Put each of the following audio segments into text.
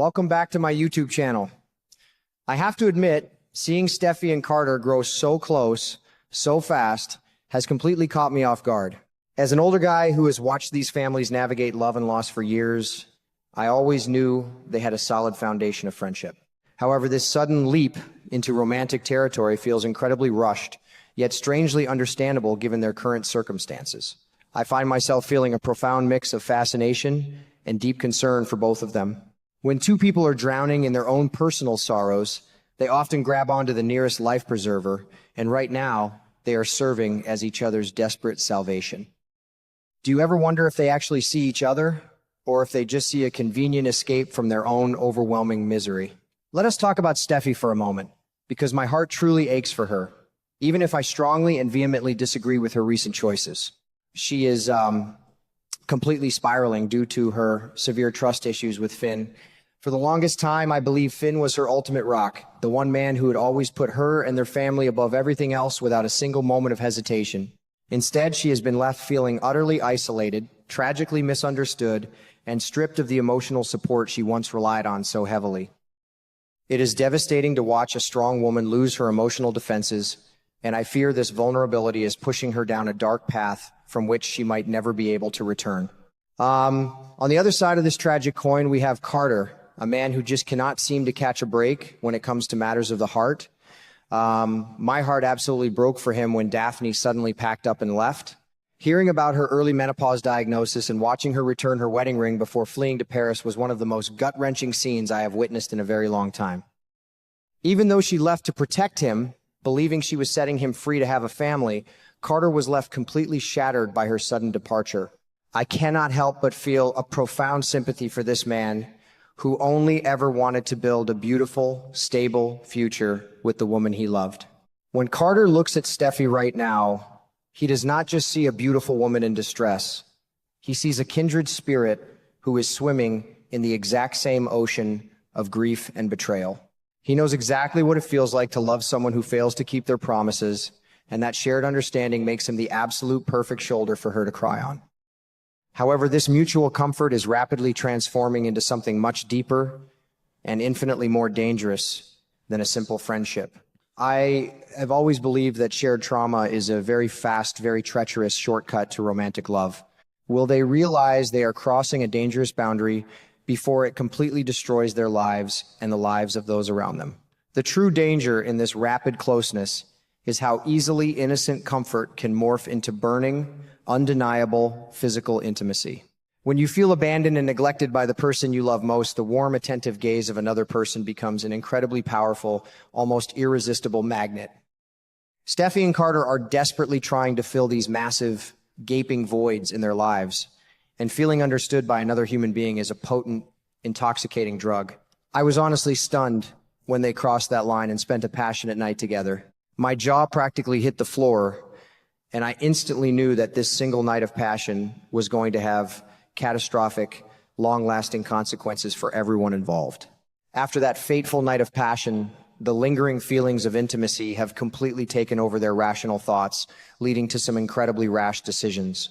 Welcome back to my YouTube channel. I have to admit, seeing Steffy and Carter grow so close, so fast, has completely caught me off guard. As an older guy who has watched these families navigate love and loss for years, I always knew they had a solid foundation of friendship. However, this sudden leap into romantic territory feels incredibly rushed, yet strangely understandable given their current circumstances. I find myself feeling a profound mix of fascination and deep concern for both of them. When two people are drowning in their own personal sorrows, they often grab onto the nearest life preserver, and right now, they are serving as each other's desperate salvation. Do you ever wonder if they actually see each other, or if they just see a convenient escape from their own overwhelming misery? Let us talk about Steffy for a moment, because my heart truly aches for her, even if I strongly and vehemently disagree with her recent choices. She is completely spiraling due to her severe trust issues with Finn. For the longest time, I believe Finn was her ultimate rock, the one man who had always put her and their family above everything else without a single moment of hesitation. Instead, she has been left feeling utterly isolated, tragically misunderstood, and stripped of the emotional support she once relied on so heavily. It is devastating to watch a strong woman lose her emotional defenses, and I fear this vulnerability is pushing her down a dark path from which she might never be able to return. On the other side of this tragic coin, we have Carter, a man who just cannot seem to catch a break when it comes to matters of the heart. My heart absolutely broke for him when Daphne suddenly packed up and left. Hearing about her early menopause diagnosis and watching her return her wedding ring before fleeing to Paris was one of the most gut-wrenching scenes I have witnessed in a very long time. Even though she left to protect him, believing she was setting him free to have a family, Carter was left completely shattered by her sudden departure. I cannot help but feel a profound sympathy for this man who only ever wanted to build a beautiful, stable future with the woman he loved. When Carter looks at Steffy right now, he does not just see a beautiful woman in distress. He sees a kindred spirit who is swimming in the exact same ocean of grief and betrayal. He knows exactly what it feels like to love someone who fails to keep their promises, and that shared understanding makes him the absolute perfect shoulder for her to cry on. However, this mutual comfort is rapidly transforming into something much deeper and infinitely more dangerous than a simple friendship. I have always believed that shared trauma is a very fast, very treacherous shortcut to romantic love. Will they realize they are crossing a dangerous boundary before it completely destroys their lives and the lives of those around them? The true danger in this rapid closeness is how easily innocent comfort can morph into burning, undeniable physical intimacy. When you feel abandoned and neglected by the person you love most, the warm, attentive gaze of another person becomes an incredibly powerful, almost irresistible magnet. Steffy and Carter are desperately trying to fill these massive, gaping voids in their lives, and feeling understood by another human being is a potent, intoxicating drug. I was honestly stunned when they crossed that line and spent a passionate night together. My jaw practically hit the floor, and I instantly knew that this single night of passion was going to have catastrophic, long-lasting consequences for everyone involved. After that fateful night of passion, the lingering feelings of intimacy have completely taken over their rational thoughts, leading to some incredibly rash decisions.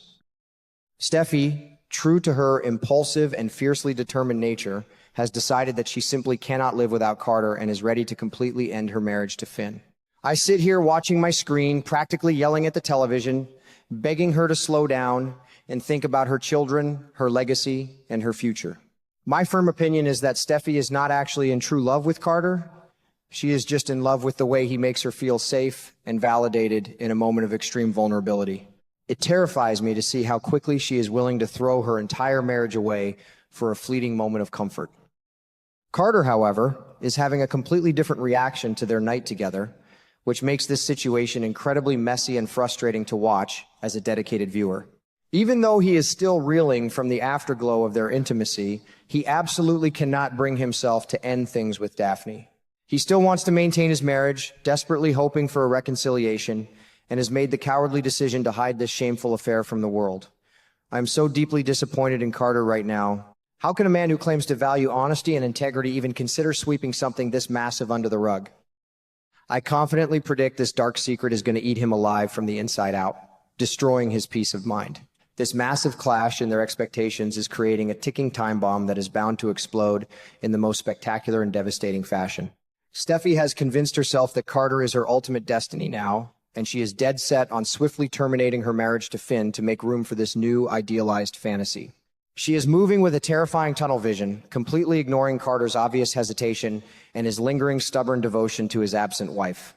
Steffy, true to her impulsive and fiercely determined nature, has decided that she simply cannot live without Carter and is ready to completely end her marriage to Finn. I sit here watching my screen, practically yelling at the television, begging her to slow down and think about her children, her legacy, and her future. My firm opinion is that Steffy is not actually in true love with Carter. She is just in love with the way he makes her feel safe and validated in a moment of extreme vulnerability. It terrifies me to see how quickly she is willing to throw her entire marriage away for a fleeting moment of comfort. Carter, however, is having a completely different reaction to their night together, which makes this situation incredibly messy and frustrating to watch as a dedicated viewer. Even though he is still reeling from the afterglow of their intimacy, he absolutely cannot bring himself to end things with Daphne. He still wants to maintain his marriage, desperately hoping for a reconciliation, and has made the cowardly decision to hide this shameful affair from the world. I am so deeply disappointed in Carter right now. How can a man who claims to value honesty and integrity even consider sweeping something this massive under the rug? I confidently predict this dark secret is going to eat him alive from the inside out, destroying his peace of mind. This massive clash in their expectations is creating a ticking time bomb that is bound to explode in the most spectacular and devastating fashion. Steffy has convinced herself that Carter is her ultimate destiny now, and she is dead set on swiftly terminating her marriage to Finn to make room for this new, idealized fantasy. She is moving with a terrifying tunnel vision, completely ignoring Carter's obvious hesitation and his lingering, stubborn devotion to his absent wife.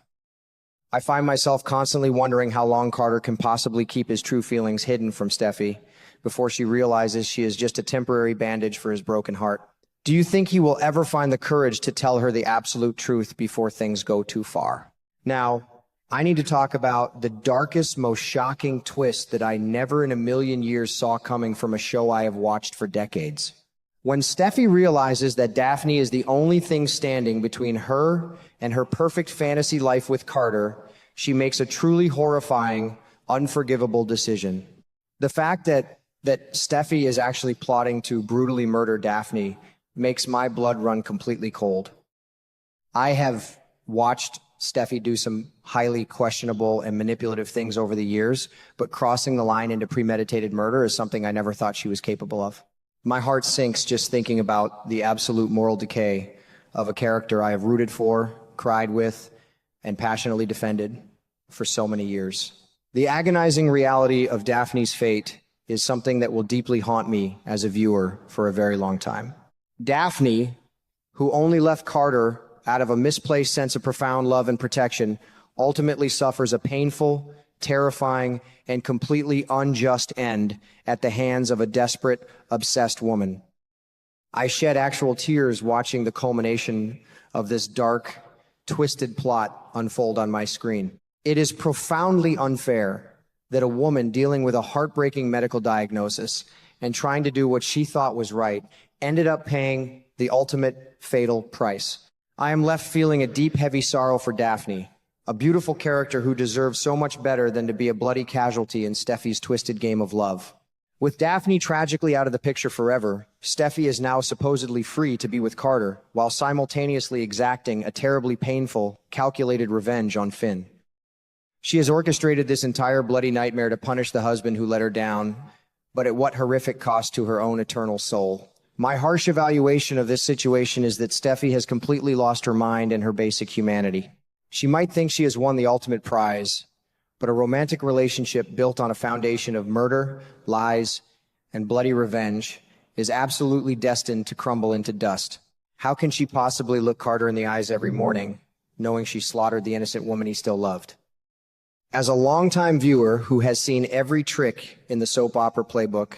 I find myself constantly wondering how long Carter can possibly keep his true feelings hidden from Steffy before she realizes she is just a temporary bandage for his broken heart. Do you think he will ever find the courage to tell her the absolute truth before things go too far? Now, I need to talk about the darkest, most shocking twist that I never in a million years saw coming from a show I have watched for decades. When Steffy realizes that Daphne is the only thing standing between her and her perfect fantasy life with Carter, she makes a truly horrifying, unforgivable decision. The fact that Steffy is actually plotting to brutally murder Daphne makes my blood run completely cold. I have watched Steffy do some highly questionable and manipulative things over the years, but crossing the line into premeditated murder is something I never thought she was capable of. My heart sinks just thinking about the absolute moral decay of a character I have rooted for, cried with, and passionately defended for so many years. The agonizing reality of Daphne's fate is something that will deeply haunt me as a viewer for a very long time. Daphne, who only left Carter out of a misplaced sense of profound love and protection, ultimately suffers a painful, terrifying, and completely unjust end at the hands of a desperate, obsessed woman. I shed actual tears watching the culmination of this dark, twisted plot unfold on my screen. It is profoundly unfair that a woman dealing with a heartbreaking medical diagnosis and trying to do what she thought was right ended up paying the ultimate fatal price. I am left feeling a deep, heavy sorrow for Daphne, a beautiful character who deserves so much better than to be a bloody casualty in Steffy's twisted game of love. With Daphne tragically out of the picture forever, Steffy is now supposedly free to be with Carter, while simultaneously exacting a terribly painful, calculated revenge on Finn. She has orchestrated this entire bloody nightmare to punish the husband who let her down, but at what horrific cost to her own eternal soul. My harsh evaluation of this situation is that Steffy has completely lost her mind and her basic humanity. She might think she has won the ultimate prize, but a romantic relationship built on a foundation of murder, lies, and bloody revenge is absolutely destined to crumble into dust. How can she possibly look Carter in the eyes every morning, knowing she slaughtered the innocent woman he still loved? As a longtime viewer who has seen every trick in the soap opera playbook,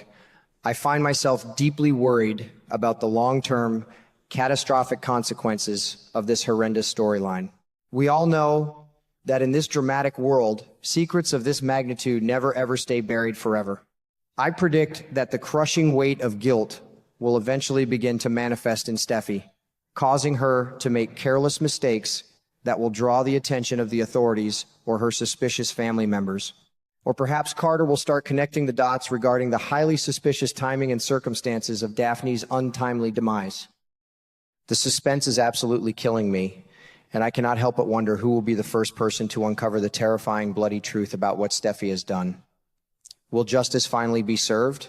I find myself deeply worried about the long-term, catastrophic consequences of this horrendous storyline. We all know that in this dramatic world, secrets of this magnitude never ever stay buried forever. I predict that the crushing weight of guilt will eventually begin to manifest in Steffy, causing her to make careless mistakes that will draw the attention of the authorities or her suspicious family members. Or perhaps Carter will start connecting the dots regarding the highly suspicious timing and circumstances of Daphne's untimely demise. The suspense is absolutely killing me, and I cannot help but wonder who will be the first person to uncover the terrifying, bloody truth about what Steffy has done. Will justice finally be served?